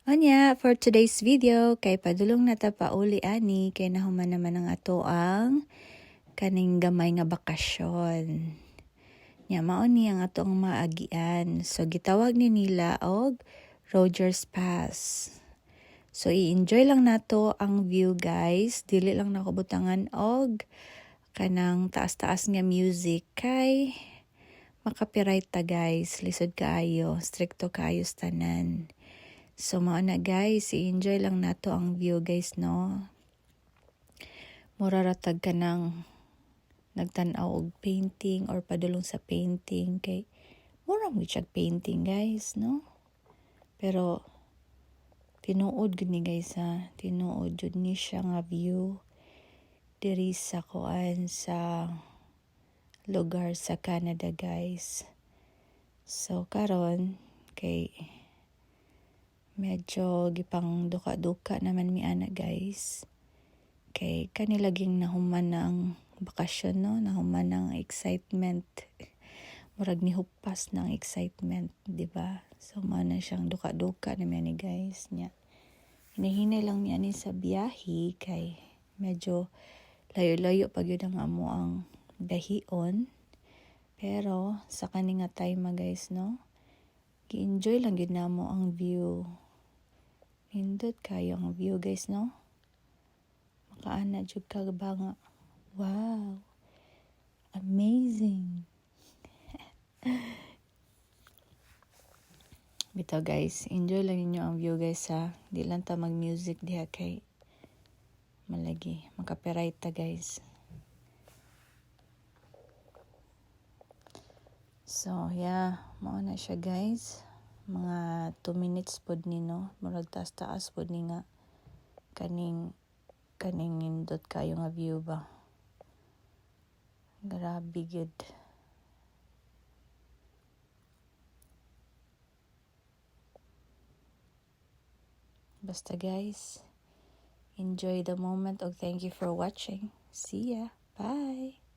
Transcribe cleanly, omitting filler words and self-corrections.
Anya, for today's video, kay padulong na ta pauli ani, kay nahuman naman ang ato ang kaning gamay nga bakasyon. Nya mao ni ang atong maagian. So gitawag ni nila og Rogers Pass. So i-enjoy lang nato ang view guys. Dili lang nakubutangan og kanang taas-taas nga music kay makapiright ta guys. Lisod kaayo, stricto kaayo tanan. So mao na guys, i-enjoy lang nato ang view guys no. Mura ratag ka ng nagtan-aw og painting or padulong sa painting kay mura mo siya painting guys no. Pero tinuod gud ni guys ha, tinuod jud ni siya nga view diri sa kuan sa lugar sa Canada guys. So karon kay medyo gipang duka-duka naman mi ana guys. Kay kanilaging nahuman ng bakasyon no, nahuman ng excitement. Murag ni hupas ng excitement, di ba? So mao na siyang duka-duka naman ni guys nya. Hinahinay lang mi ani sa biyahe kay medyo layo-layo pag yun ang amo ang dahion. Pero sa kani nga time guys no, gi-enjoy lang gid namo ang view. Hindot kayo ang view guys no. Makaana jud ka ba nga. Wow. Amazing. Bitaw guys, enjoy lang ninyo ang view guys ha. Di lang ta mag-music diha kay malagi. Makapiright ta guys. So yeah, mao na siya guys. Mga 2 minutes pod ni no. Murag taas-taas pod ni nga kaning indot kayo nga view ba. Grabe gud. Basta guys, enjoy the moment and thank you for watching. See ya. Bye.